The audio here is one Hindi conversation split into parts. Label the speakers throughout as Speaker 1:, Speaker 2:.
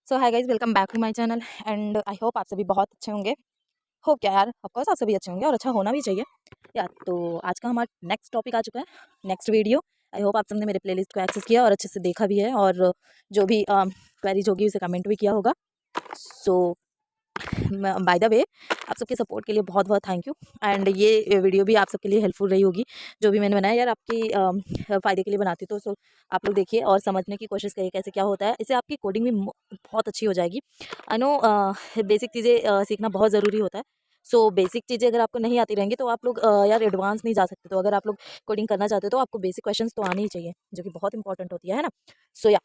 Speaker 1: So hi guys, welcome back to my channel and I hope आप सभी बहुत अच्छे होंगे। होप क्या यार, ऑफकोर्स आप सभी अच्छे होंगे और अच्छा होना भी चाहिए यार। तो आज का हमारा नेक्स्ट टॉपिक आ चुका है, नेक्स्ट वीडियो। आई होप आप सबने मेरे प्लेलिस्ट को एक्सेस किया और अच्छे से देखा भी है, और जो भी क्वेरीज होगी उसे कमेंट भी किया होगा। सो बाय द वे, आप सबके सपोर्ट के लिए बहुत बहुत थैंक यू। एंड ये वीडियो भी आप सबके लिए हेल्पफुल रही होगी, जो भी मैंने बनाया यार आपकी फ़ायदे के लिए बनाती। तो सो आप लोग देखिए और समझने की कोशिश करिए कैसे क्या होता है। इससे आपकी कोडिंग भी बहुत अच्छी हो जाएगी। आई नो बेसिक चीज़ें सीखना बहुत ज़रूरी होता है। सो बेसिक चीज़ें अगर आपको नहीं आती रहेंगी तो आप लोग यार एडवांस नहीं जा सकते। तो अगर आप लोग कोडिंग करना चाहते हो तो आपको बेसिक क्वेश्चंस तो आने ही चाहिए, जो कि बहुत इंपॉर्टेंट होती है ना। सो या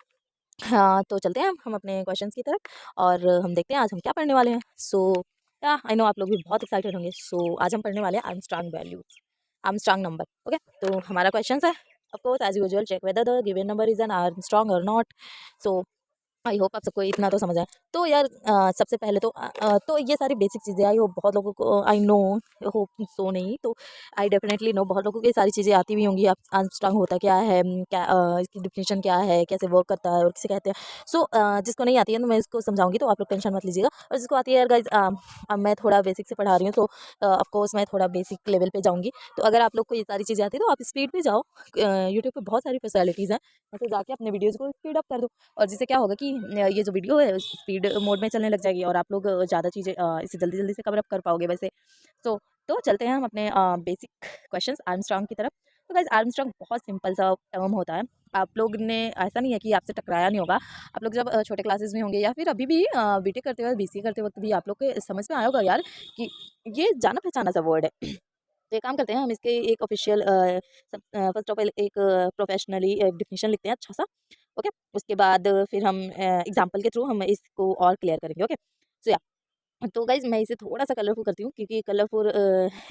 Speaker 1: हाँ, तो चलते हैं हम अपने क्वेश्चंस की तरफ और हम देखते हैं आज हम क्या पढ़ने वाले हैं। सो या आई नो आप लोग भी बहुत एक्साइटेड होंगे। सो आज हम पढ़ने वाले हैं Armstrong values, Armstrong number. Okay, तो हमारा क्वेश्चन है, of course as usual, check whether the given number is an Armstrong और नॉट। सो आई होप आप सबको इतना तो समझ आए। तो यार सबसे पहले तो ये सारी बेसिक चीज़ें आई होप बहुत लोगों को, आई नो, होप सो नहीं तो आई डेफिनेटली नो बहुत लोगों को ये सारी चीज़ें आती भी होंगी। आप आर्मस्ट्रांग होता क्या है, क्या इसकी डिफिनेशन क्या है, कैसे वर्क करता है और किसे कहते हैं। सो जिसको नहीं आती है तो मैं इसको समझाऊंगी, तो आप लोग टेंशन मत लीजिएगा। और जिसको आती है यार गाइज, अब मैं थोड़ा बेसिक से पढ़ा रही हूँ, तो ऑफकोर्स मैं थोड़ा बेसिक लेवल पे जाऊँगी। तो अगर आप लोग को ये सारी चीज़ें आती है तो आप स्पीड पे जाओ। यूट्यूब पे बहुत सारी फैसिलिटीज़ हैं, वैसे जाके अपने वीडियोज़ को स्पीड अप कर दो। और जिससे क्या होगा कि ये जो वीडियो है स्पीड मोड में चलने लग जाएगी और आप लोग ज़्यादा चीज़ें इसे जल्दी जल्दी से कवर अप कर पाओगे वैसे। सो तो चलते हैं हम अपने बेसिक क्वेश्चंस आर्मस्ट्रांग की तरफ। तो गाइस आर्मस्ट्रांग बहुत सिंपल सा टर्म होता है। आप लोग ने ऐसा नहीं है कि आपसे टकराया नहीं होगा। आप लोग जब छोटे क्लासेस में होंगे या फिर अभी भी बीटेक करते वक्त, बीसीए करते वक्त भी आप लोग के समझ में आया होगा यार कि ये जाना पहचाना सा वर्ड है। तो एक काम करते हैं, हम इसके एक ऑफिशियल फर्स्ट ऑफ ऑल एक प्रोफेशनली डिफिनेशन लिखते हैं अच्छा सा। ओके, उसके बाद फिर हम एग्जांपल के थ्रू हम इसको और क्लियर करेंगे। ओके, सो या तो गाइज मैं इसे थोड़ा सा कलरफुल करती हूँ, क्योंकि कलरफुल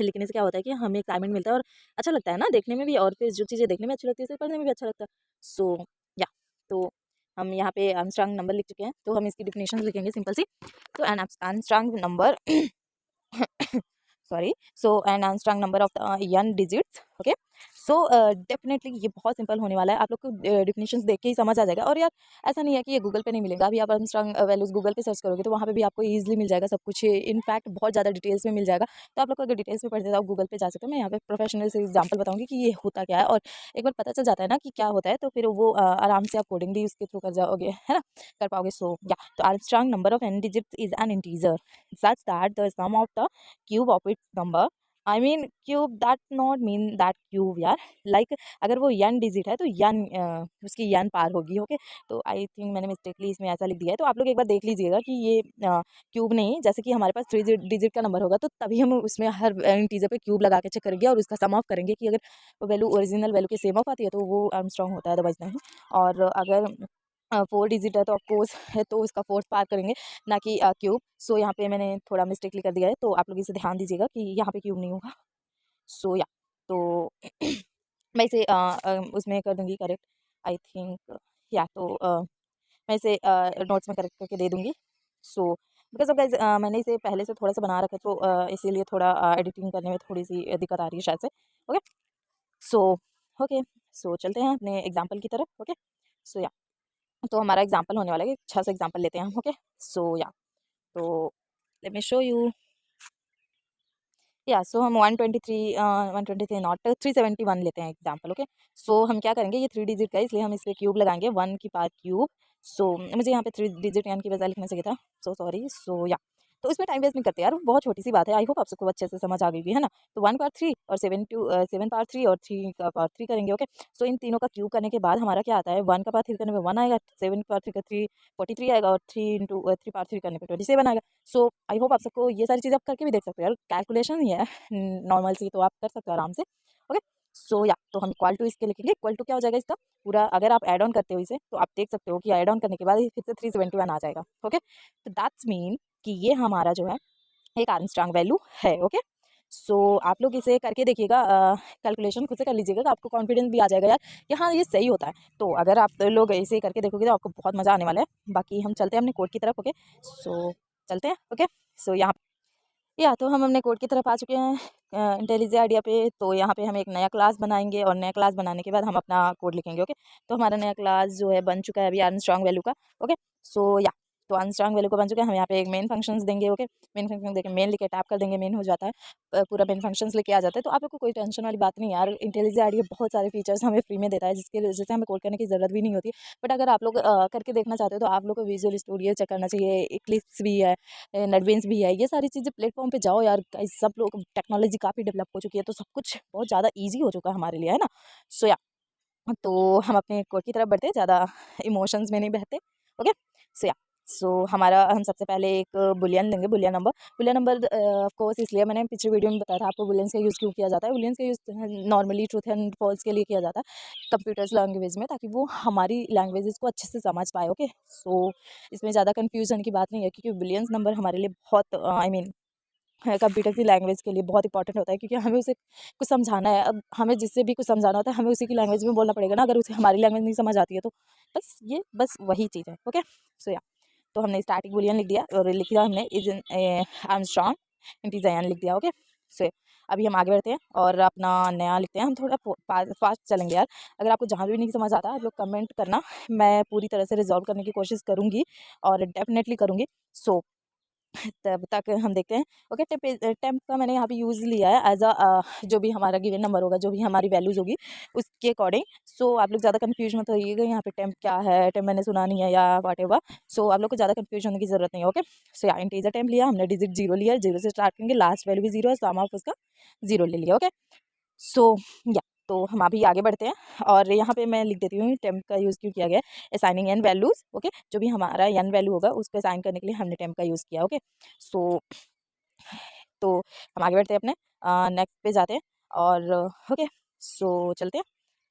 Speaker 1: लिखने से क्या होता है कि हमें एक्साइटमेंट मिलता है और अच्छा लगता है ना देखने में भी, और फिर जो चीज़ें देखने में अच्छी लगती है उसे पढ़ने में भी अच्छा लगता है। सो या तो हम यहाँ पे आर्मस्ट्रांग नंबर लिख चुके हैं, तो हम इसकी डिफिनेशन लिखेंगे सिंपल सी। तो an Armstrong number sorry, so an Armstrong number of n digits. Okay, so definitely ये बहुत सिंपल होने वाला है, आप लोग को डिफिनेशंस देख के ही समझ आ जाएगा। और यार ऐसा नहीं है कि ये गूगल पे नहीं मिलेगा। अभी आप आर्मस्ट्रांग वैल्यूज गूगल पे सर्च करोगे तो वहाँ पे भी आपको ईजिली मिल जाएगा सब कुछ, इनफैक्ट बहुत ज़्यादा डिटेल्स में मिल जाएगा। तो आप लोग को अगर डिटेल्स में पढ़ते हो आप गूगल पे जा सकते हो। मैं यहाँ पे प्रोफेशनल से एग्जाम्पल बताऊंगी कि ये होता क्या है, और एक बार पता चल जाता है ना कि क्या होता है तो फिर वो आराम से आप कोडिंग भी उसके थ्रू कर जाओगे, है ना, कर पाओगे। सो या तो Armstrong number of n digits is an integer such that the sum of the cube of its number, I mean cube that not mean that cube यार, लाइक अगर वो यन डिजिट है तो यन उसकी यन पार होगी। ओके, तो आई थिंक मैंने मिस्टेकली इसमें ऐसा लिख दिया है, तो आप लोग एक बार देख लीजिएगा कि ये क्यूब नहीं, जैसे कि हमारे पास 3 डिजिट का नंबर होगा तो तभी हम उसमें हर इंटीजर पे क्यूब लगा के चेक करेंगे और उसका सम ऑफ करेंगे कि अगर वो वैल्यू ओरिजिनल वैल्यू के सेम ऑफ आती है तो वो आर्मस्ट्रांग होता है, अदरवाइज नहीं। और अगर 4 डिजिट है तो ऑफकोर्स है तो उसका फोर्थ पार करेंगे, ना कि क्यूब। सो यहाँ पे मैंने थोड़ा मिस्टेकली कर दिया है, तो आप लोग इसे ध्यान दीजिएगा कि यहाँ पे क्यूब नहीं होगा। सो या तो मैं इसे उसमें कर दूँगी करेक्ट, आई थिंक। या तो मैं इसे नोट्स में करेक्ट करके दे दूँगी। सो बिकॉज़ ऑफ गाइज़ मैंने इसे पहले से थोड़ा-सा बना रखा है, तो इसीलिए थोड़ा एडिटिंग करने में थोड़ी-सी दिक्कत आ रही है शायद से। ओके, सो ओके, सो चलते हैं अपने एग्ज़ाम्पल की तरफ। ओके, सो या तो हमारा एग्ज़ाम्पल होने वाला है, अच्छा सा एग्ज़ाम्पल लेते हैं हम। ओके, सो या तो लेट मी शो यू। या सो हम 123 नॉट 371 लेते हैं एग्जाम्पल। ओके, सो हम क्या करेंगे, ये 3 डिजिट का है इसलिए हम इस पर क्यूब लगाएंगे, 1 की पावर क्यूब। सो मुझे यहाँ पे 3 डिजिट यानी की बजाय लिखना चाहिए था, सो सॉरी। सो या तो इसमें टाइम वेस्ट नहीं करते यार, बहुत छोटी सी बात है। आई होप आप सबको अच्छे से समझ आ गई है ना। तो 1 पावर 3 और 7 पावर 3 और 3 का पावर 3 करेंगे। ओके, सो इन तीनों का क्यूब करने के बाद हमारा क्या आता है, 1 का पावर 3 करने में 1 आएगा, 7 पावर 3 का 3 43 आएगा, और 3 पावर 3 करने पे 27 आएगा। सो आई होप आप सबको ये सारी चीज़ें आप करके भी देख सकते हो यार, कैलकुलेशन ही है नॉर्मल सी, तो आप कर सकते हो आराम से। ओके, सो या तो हम इक्वल टू इसके लिखेंगे, इक्वल टू क्या हो जाएगा इसका पूरा, अगर आप ऐड ऑन करते हो इसे तो आप देख सकते हो कि ऐड ऑन करने के बाद ये फिर से 371 आ जाएगा। ओके, तो दैट्स मीन कि ये हमारा जो है एक आर्मस्ट्रांग वैल्यू है। ओके, सो आप लोग इसे करके देखिएगा, कैलकुलेशन खुद से कर लीजिएगा, तो आपको कॉन्फिडेंस भी आ जाएगा यार कि हाँ ये सही होता है। तो अगर आप लोग इसे करके देखोगे तो आपको बहुत मज़ा आने वाला है। बाकी हम चलते हैं अपने कोड की तरफ। ओके, सो चलते हैं। ओके, सो यहाँ या तो हम अपने कोड की तरफ आ चुके हैं इंटेलिजेंट आइडिया पे। तो यहाँ पे हम एक नया क्लास बनाएंगे और नया क्लास बनाने के बाद हम अपना कोड लिखेंगे। ओके, तो हमारा नया क्लास जो है बन चुका है अभी आर्मस्ट्रांग वैल्यू का। ओके, सो या तो अनस्ट्रॉन्ग वैल्यू को बन चुका है। हम यहाँ पे एक मेन फंक्शंस देंगे। ओके, मेन फंक्शन देके मेन लिखे टैप कर देंगे, मेन हो जाता है, पूरा मेन फंक्शंस लेके आ जाता है। तो आप लोग को कोई टेंशन वाली बात नहीं है यार। इंटेलिजेंट आईडी बहुत सारे फीचर्स हमें फ्री में देता है, जिसके वजह से हमें कोड करने की ज़रूरत भी नहीं होती। बट अगर आप लोग करके देखना चाहते हो तो आप लोग को विजुअल स्टूडियो चेक करना चाहिए, इक्लिप्स भी है, नेटबीन्स भी है, ये सारी चीज़ें प्लेटफॉर्म पे जाओ यार। guys, सब लोग टेक्नोलॉजी काफ़ी डेवलप हो चुकी है, तो सब कुछ बहुत ज़्यादा ईजी हो चुका है हमारे लिए, है ना। सो या तो हम अपने कोड की तरफ बढ़ते हैं, ज़्यादा इमोशंस में नहीं बहते। ओके, सो या सो हमारा हम सबसे पहले एक बुलियन लेंगे, बुलियन नंबर ऑफ कोर्स इसलिए मैंने पिछले वीडियो में बताया था आपको बुलियंस का यूज़ क्यों किया जाता है। बुलियंस का use normally truth and false के लिए किया जाता है कंप्यूटर्स लैंग्वेज में, ताकि वो हमारी लैंग्वेजेस को अच्छे से समझ पाए। ओके, सो इसमें ज़्यादा कन्फ्यूजन की बात नहीं है, क्योंकि बुलियंस नंबर हमारे लिए बहुत आई मीन कंप्यूटर की लैंग्वेज के लिए बहुत इंपॉर्टेंट होता है, क्योंकि हमें उसे कुछ समझाना है। अब हमें जिससे भी कुछ समझाना होता है, हमें उसी की लैंग्वेज में बोलना पड़ेगा ना, अगर उसे हमारी लैंग्वेज नहीं समझ आती है तो बस वही चीज़ है। ओके, सो या तो हमने स्टैटिक बुलियन लिख दिया और लिख दिया हमने इज आर्मस्ट्रॉन्ग इंटीजर लिख दिया। ओके, सो अभी हम आगे बढ़ते हैं और अपना नया लिखते हैं। हम थोड़ा फास्ट चलेंगे यार। अगर आपको जहाँ भी नहीं समझ आता आप लोग कमेंट करना, मैं पूरी तरह से रिजॉल्व करने की कोशिश करूँगी और डेफिनेटली करूँगी। सो तब तक हम देखते हैं। ओके, टेम्प का मैंने यहाँ पे यूज़ लिया है एज जो भी हमारा गिवन नंबर होगा, जो भी हमारी वैल्यूज़ होगी उसके अकॉर्डिंग। सो आप लोग ज़्यादा कन्फ्यूज मत होइएगा यहाँ पे टेम्प क्या है, टेम्प मैंने सुना नहीं है या वॉट एवर। सो आप लोग को ज़्यादा कन्फ्यूज होने की ज़रूरत नहीं है। ओके, सो या इंटीजर टेम्प लिया हमने, डिजिट जीरो लिया, जीरो से स्टार्ट करेंगे, लास्ट वैल्यू भी जीरो है, सम ऑफ उसका जीरो ले लिया। ओके, सो या तो हम अभी आगे बढ़ते हैं और यहाँ पे मैं लिख देती हूँ टेम्प का यूज़ क्यों किया गया है, असाइनिंग एन वैल्यूज़। ओके, जो भी हमारा एन वैल्यू होगा उसको असाइन करने के लिए हमने टेम्प का यूज़ किया। ओके, सो तो हम आगे बढ़ते हैं अपने नेक्स्ट पे जाते हैं और ओके, सो चलते हैं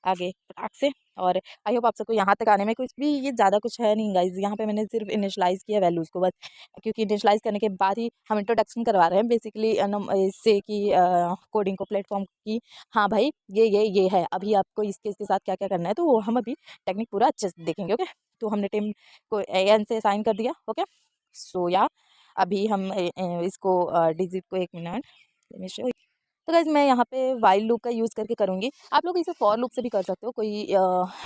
Speaker 1: आगे फटाक से। और आई होप आप सबको यहाँ तक आने में कुछ भी ये ज़्यादा कुछ है नहीं गाइज। यहाँ पे मैंने सिर्फ इनिशलाइज़ किया वैल्यूज़ को बस, क्योंकि इनिशलाइज़ करने के बाद ही हम इंट्रोडक्शन करवा रहे हैं बेसिकली इससे कि कोडिंग को प्लेटफॉर्म की। हाँ भाई, ये है, अभी आपको इसके इसके साथ क्या क्या करना है तो वो हम अभी टेक्निक पूरा अच्छे से देखेंगे। ओके, तो हमने टीम को एन से साइन कर दिया। ओके, सो या अभी हम इसको डिजिट को एक minute let me show you। तो गाइज मैं यहाँ पे वाइल लूप का यूज़ करके करूँगी। आप लोग इसे फॉर लूप से भी कर सकते हो, कोई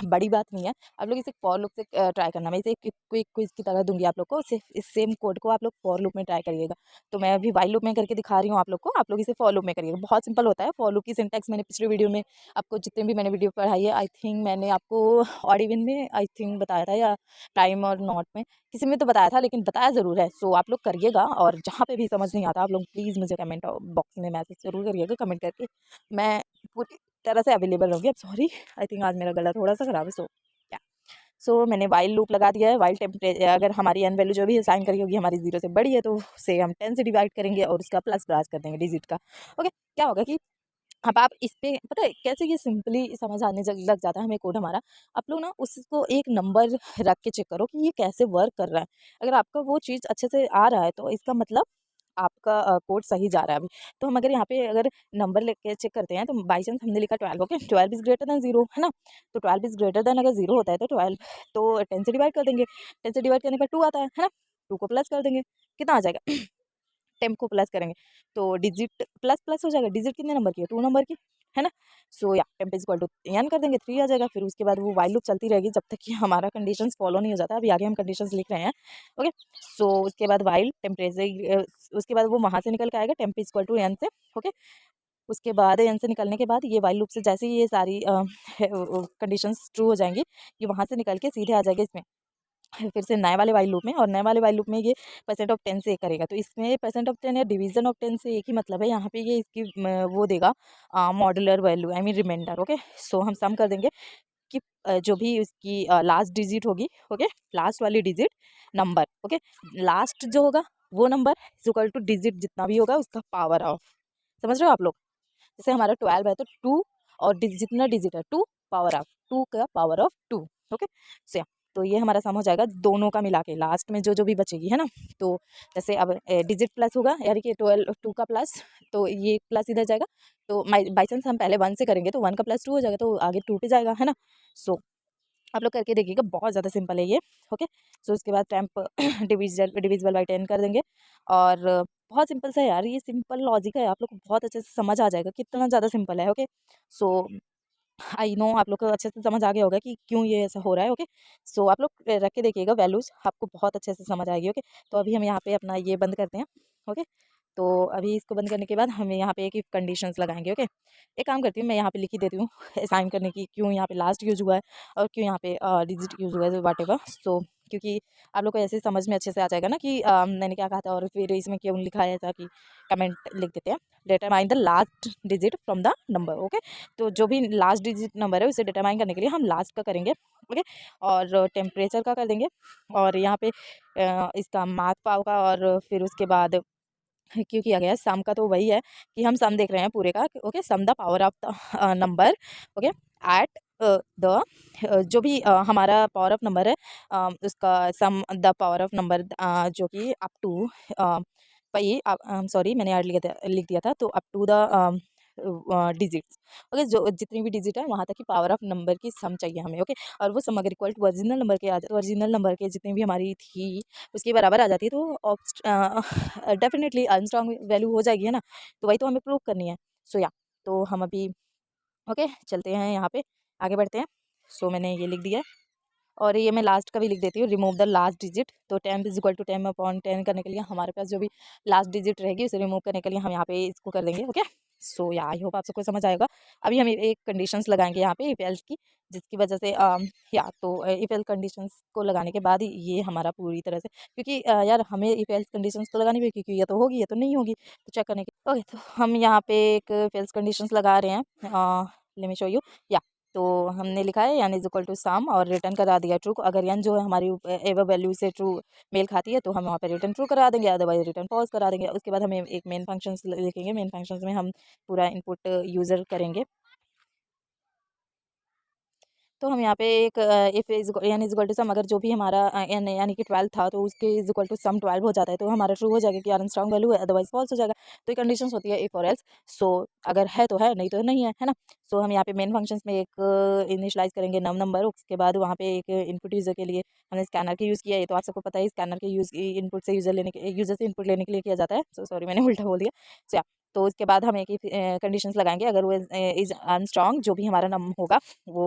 Speaker 1: बड़ी बात नहीं है। आप लोग इसे फॉर लूप से ट्राई करना, मैं इसे क्विक क्विज की तरह दूंगी आप लोग को, सिर्फ इस सेम कोड को आप लोग फॉर लूप में ट्राई करिएगा। तो मैं अभी वाइल लूप में करके दिखा रही हूँ आप लोग को, आप लोग इसे फॉर लूप में करिएगा। बहुत सिंपल होता है फॉर लूप की सिंटैक्स। मैंने पिछले वीडियो में आपको जितने भी मैंने वीडियो पढ़ाई है, आई थिंक मैंने आपको ऑडिविन में आई थिंक बताया था, या टाइम और नोट में किसी में तो बताया था, लेकिन बताया ज़रूर है। सो आप लोग करिएगा, और जहाँ पे भी समझ नहीं आता आप लोग प्लीज़ मुझे कमेंट बॉक्स में मैसेज जरूर करिएगा, कमेंट करके मैं पूरी तरह से अवेलेबल होंगी। अब सॉरी, आई थिंक आज मेरा गला थोड़ा सा ख़राब है। सो क्या, सो मैंने वाइल लूप लगा दिया है। वाइल टेम्परेचर अगर हमारी एन वैल्यू जो भी असाइन करी होगी हमारी जीरो से बड़ी है तो उसे हम 10 से डिवाइड करेंगे और उसका प्लस ब्रास कर देंगे डिजिट का। ओके, क्या होगा कि अब आप इस पे पता है कैसे ये सिंपली समझ आने लग जाता है हमें कोड हमारा। आप लोग ना उसको एक नंबर रख के चेक करो कि ये कैसे वर्क कर रहा है। अगर आपका वो चीज़ अच्छे से आ रहा है तो इसका मतलब आपका कोड सही जा रहा है अभी। तो हम अगर यहाँ पे अगर नंबर लेके चेक करते हैं, तो बाई चांस हमने लिखा 12। Okay, 12 is greater than zero, है ना। तो 12 इज़ ग्रेटर दैन अगर ज़ीरो होता है तो 12 तो 10 से डिवाइड कर देंगे, 10 से डिवाइड करने पर 2 आता है ना। 2 को प्लस कर देंगे, कितना आ जाएगा टेम्प को प्लस करेंगे तो डिजिट प्लस प्लस हो जाएगा। डिजिट कितने नंबर की है, 2 नंबर की, है ना। सो या temp is equal to N कर देंगे, 3 आ जाएगा। फिर उसके बाद वो वाइल लूप चलती रहेगी जब तक कि हमारा कंडीशंस फॉलो नहीं हो जाता। अभी आगे हम कंडीशंस लिख रहे हैं। ओके, सो उसके बाद वाइल टेम्परेचर, उसके बाद वो वहाँ से निकल के आएगा temp is equal to N से। ओके, उसके बाद एन से निकलने के बाद ये वाइल लूप से जैसे ही ये सारी कंडीशंस ट्रू हो जाएंगी, ये वहाँ से निकल के सीधे आ जाएगा इसमें फिर से नए वाले वाइल लूप में। और नए वाले वाइल लूप में ये परसेंट ऑफ 10 से करेगा, तो इसमें परसेंट ऑफ 10 या डिवीजन ऑफ 10 से एक ही मतलब है। यहाँ पे ये इसकी वो देगा modular value, I mean reminder. Okay, so हम सम कर देंगे कि जो भी उसकी लास्ट डिजिट होगी, ओके, लास्ट वाली डिजिट नंबर, ओके, लास्ट जो होगा वो number is equal to digit जितना भी होगा उसका पावर ऑफ। समझ रहे हो आप लोग। जैसे हमारा 12 है तो 2 और जितना डिजिट है 2 पावर ऑफ 2 का पावर ऑफ 2। ओके, सो तो ये हमारा सम हो जाएगा दोनों का मिला के, लास्ट में जो जो भी बचेगी, है ना। तो जैसे अब डिजिट प्लस होगा, यानी कि 12 2 का प्लस, तो ये प्लस इधर जाएगा। तो बाई चांस हम पहले 1 से करेंगे तो 1 का प्लस 2 हो जाएगा, तो आगे 2 पे जाएगा, है ना। सो आप लोग करके देखिएगा, बहुत ज़्यादा सिंपल है ये। ओके, सो उसके बाद टैम्प डिविजिबल बाई 10 कर देंगे। और बहुत सिंपल सा है यार, ये सिंपल लॉजिक है, आप लोग को बहुत अच्छे से समझ आ जाएगा कितना ज़्यादा सिंपल है। ओके, सो आई नो आप लोग को अच्छे से समझ आ गया होगा कि क्यों ये ऐसा हो रहा है। ओके, सो आप लोग रख के देखिएगा वैल्यूज़, आपको बहुत अच्छे से समझ आएगी। ओके, तो अभी हम यहाँ पे अपना ये बंद करते हैं। ओके, तो अभी इसको बंद करने के बाद हम यहाँ पे एक इफ कंडीशंस लगाएंगे। ओके, एक काम करती हूँ, मैं यहाँ पे लिख ही देती हूँ असाइन करने की, क्यों यहाँ पे लास्ट यूज़ हुआ है और क्यों यहाँ पे डिजिट यूज़ हुआ है, वाट एवर। सो क्योंकि आप लोग को ऐसे समझ में अच्छे से आ जाएगा ना कि मैंने क्या कहा था और फिर इसमें क्यों लिखा है ऐसा, कि कमेंट लिख देते हैं। Determine the last digit from the number. Okay, तो जो भी लास्ट डिजिट नंबर है उसे डिटरमाइन करने के लिए हम लास्ट का करेंगे। ओके, और टेम्परेचर का कर देंगे, और यहाँ पे इसका मार्क पाव का, और फिर उसके बाद क्यों किया गया है सम का, तो वही है कि हम सम देख रहे हैं पूरे का। Okay, sum the power of the number. Okay, at the जो भी हमारा पावर ऑफ नंबर है, उसका sum the power of number जो कि अप टू वही, सॉरी मैंने यार लिख दिया था, तो up to the digits. Okay, जो जितनी भी डिजिट है वहाँ तक की पावर ऑफ नंबर की सम चाहिए हमें। ओके, और वो सम अगर इक्वल टू ओरिजिनल नंबर के आ जाए, ओरिजिनल नंबर के जितनी भी हमारी थी उसके बराबर आ जाती है, तो डेफिनेटली अनस्ट्रॉन्ग वैल्यू हो जाएगी, है ना। तो वही तो हमें प्रूव करनी है। सो या, तो हम अभी ओके चलते हैं, यहाँ पे आगे बढ़ते हैं। सो मैंने ये लिख दिया है, और ये मैं लास्ट का भी लिख देती हूँ, रिमूव द लास्ट डिजिट। तो 10 इज इक्वल टू 10/10 करने के लिए हमारे पास जो भी लास्ट डिजिट रहेगी उसे रिमूव करने के लिए हम यहाँ पे इसको कर देंगे। ओके, सो या आई होप आप सबको समझ आएगा। अभी हम एक कंडीशंस लगाएंगे यहाँ पे इफ एल्स की, जिसकी वजह से या तो इफ एल्स कंडीशंस को लगाने के बाद ही ये हमारा पूरी तरह से, क्योंकि यार हमें इफ एल्स कंडीशंस तो लगानी पड़ेगी, क्योंकि ये तो होगी ये तो नहीं होगी, तो चेक करने के। ओके, तो हम यहाँ पे एक इफ एल्स कंडीशंस लगा रहे हैं। Late me show you. या, तो हमने लिखा है यान इज इक्वल टू सम, और रिटर्न करा दिया ट्रू। अगर यान जो है हमारी एवर वैल्यू से ट्रू मेल खाती है तो हम वहाँ पे रिटर्न ट्रू करा देंगे, अदरवाइज रिटर्न फॉल्स करा देंगे। उसके बाद हमें एक मेन फंक्शंस लिखेंगे, मेन फंक्शंस में हम पूरा इनपुट यूज़र करेंगे। तो हम यहाँ पे एक if is N is equal to sum, अगर जो भी हमारा एन यानी कि 12 था तो उसके इज इक्वल टू सम 12 हो जाता है, तो हमारा ट्रू हो जाएगा कि यार स्ट्रॉन्ग वैल्यू है, अदरवाइज फॉल्स हो जाएगा। तो ये कंडीशंस होती है इफ और एल्स। सो अगर है तो है, नहीं तो नहीं है ना। सो हम यहाँ पे मेन फंक्शंस में एक इनिशलाइज करेंगे नम नंबर, उसके बाद वहाँ पे एक इनपुट यूज़र के लिए हमने स्कैनर के यूज़ किया है। तो आप सबको पता है स्कैनर के यूज़ इनपुट से यूज़र से इनपुट लेने के लिए किया जाता है। सो सॉरी मैंने उल्टा बोल दिया। सो तो उसके बाद हम एक ही कंडीशंस लगाएंगे, अगर वो इज अनस्ट्रॉन्ग, जो भी हमारा नम होगा वो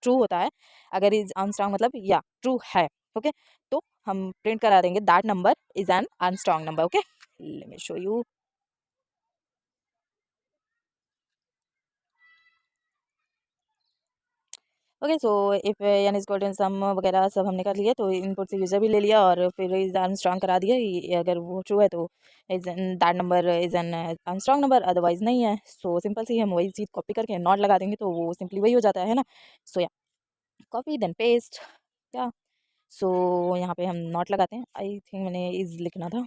Speaker 1: ट्रू होता है। अगर इज अनस्ट्रॉन्ग मतलब या ट्रू है। ओके, तो हम प्रिंट करा देंगे that number is an Armstrong number. Okay, let me show you. Okay, so if यानी इज गोल्डन सम वगैरह सब हमने कर लिया, तो इनपुट से यूज़र भी ले लिया और फिर इज अनस्ट्रॉन्ग करा दिया। अगर वो ट्रू है तो is that number is an Armstrong number, otherwise नहीं है। सो सिंपल सी हम वही चीज़ कॉपी करके नॉट लगा देंगे, तो वो सिंपली वही हो जाता है ना। सो या, कॉपी देन पेस्ट। या, सो यहाँ पे हम नॉट लगाते हैं। आई थिंक मैंने इज लिखना था,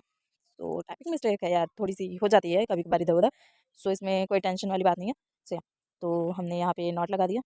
Speaker 1: तो टाइपिंग मिस्टेक है यार, थोड़ी सी हो जाती है कभी कभार इधर उधर। सो इसमें कोई टेंशन वाली बात नहीं है। सो तो हमने यहाँ पे नॉट लगा दिया।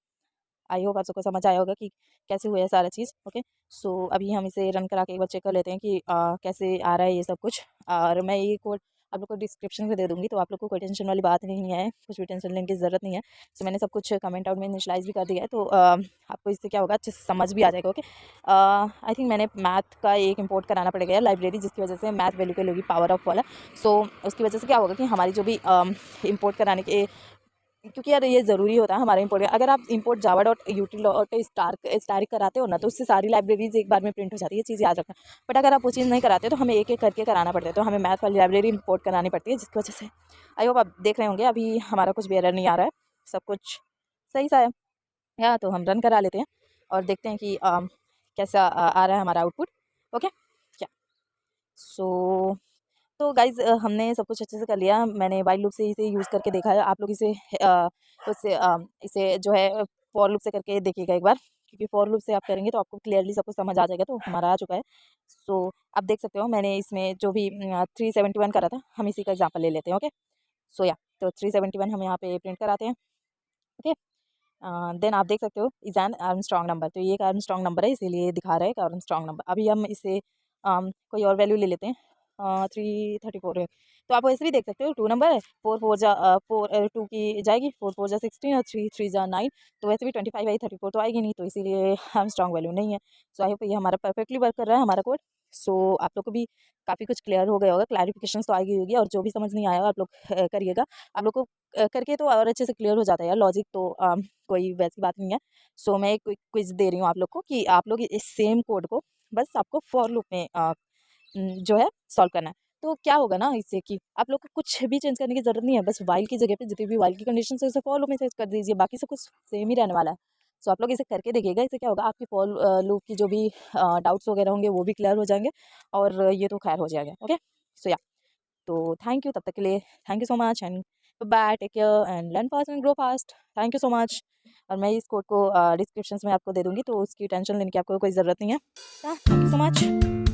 Speaker 1: आई होप आप सबको समझ आया होगा कि कैसे हुआ है सारा चीज़। ओके, सो अभी हम इसे रन करा के एक बार चेक कर लेते हैं कि कैसे आ रहा है ये सब कुछ। और मैं ये कोड आप लोग को डिस्क्रिप्शन में दे दूँगी, तो आप लोग को कोई टेंशन वाली बात नहीं है, कुछ भी टेंशन लेने की ज़रूरत नहीं है। सो मैंने सब कुछ कमेंट आउट में इनिशलाइज़ भी कर दिया है, तो आपको इससे क्या होगा अच्छे से समझ भी आ जाएगा। ओके, आई थिंक मैंने मैथ का एक इंपोर्ट कराना पड़ेगा यार लाइब्रेरी, जिसकी वजह से मैथ वैल्यू के लोगी पावर ऑफ वाला। सो उसकी वजह से क्या होगा कि हमारी जो भी इंपोर्ट कराने के, क्योंकि यार ये ज़रूरी होता है हमारा इंपोर्ट। अगर आप import Java dot UT dot star कराते हो ना, तो उससे सारी लाइब्रेरीज एक बार में प्रिंट हो जाती है, चीज़ याद रखना। बट अगर आप वो चीज़ नहीं कराते तो हमें एक एक करके कराना पड़ता है, तो हमें मैथ वाली लाइब्रेरी इंपोर्ट करानी पड़ती है, जिसकी वजह से आई होप आप देख रहे होंगे अभी हमारा कुछ भी एरर नहीं आ रहा है, सब कुछ सही सा है। या तो हम रन करा लेते हैं और देखते हैं कि कैसा आ रहा है हमारा आउटपुट। ओके, क्या, सो तो गाइज़ हमने सब कुछ अच्छे से कर लिया। मैंने वाइल लूप से इसे यूज़ करके देखा है। आप लोग इसे इसे जो है फॉर लूप से करके देखिएगा एक बार, क्योंकि फॉर लूप से आप करेंगे तो आपको क्लियरली सब कुछ समझ आ जाएगा। तो हमारा आ चुका है। सो आप देख सकते हो मैंने इसमें जो भी 371 करा था, हम इसी का एग्जाम्पल ले लेते हैं। ओके, सो या, तो 371 हम यहाँ पे प्रिंट कराते हैं। ओके, देन आप देख सकते हो इज़ एन आर्मस्ट्रॉन्ग नंबर, तो ये एक आर्मस्ट्रॉन्ग नंबर है, इसीलिए ये दिखा रहा है एक आर्मस्ट्रॉन्ग नंबर। अभी हम इसे कोई और वैल्यू ले लेते हैं। 334 है, तो आप ऐसे भी देख सकते हो, टू नंबर है, फोर टू की जाएगी, 4 4 जा 16 और 3 3 जा 9, तो वैसे भी 25 आई 34 तो आएगी नहीं, तो इसीलिए आर्मस्ट्रॉन्ग वैल्यू नहीं है। सो आई होप ये हमारा परफेक्टली वर्क कर रहा है हमारा कोड। सो आप लोग को भी काफ़ी कुछ क्लियर हो गया होगा, क्लैरिफिकेशन तो आ गई होगी, और जो भी समझ नहीं आया आप लोग करिएगा। आप लोग को करके तो और अच्छे से क्लियर हो जाता है यार लॉजिक, तो कोई वैसी बात नहीं है। सो मैं एक क्विज दे रही हूँ आप लोग को कि आप लोग इस सेम कोड को बस आपको फॉर लूप में जो है सॉल्व करना है। तो क्या होगा ना इससे कि आप लोग को कुछ भी चेंज करने की ज़रूरत नहीं है, बस व्हाइल की जगह पे जितनी भी व्हाइल की कंडीशन है उसे फॉर लूप में चेंज कर दीजिए, बाकी सब कुछ सेम ही रहने वाला है। सो आप लोग इसे करके देखिएगा, इससे क्या होगा आपकी फॉर लूप की जो भी डाउट्स वगैरह होंगे वो भी क्लियर हो जाएंगे, और ये तो खैर हो जाएगा। ओके, सो या, तो थैंक यू तब तक के लिए, thank you so much, and bye, take care and learn fast and grow fast. Thank you so much. और मैं इस कोड को डिस्क्रिप्शन में आपको दे दूँगी, तो उसकी टेंशन लेने की आपको कोई ज़रूरत नहीं है। Thank you so much.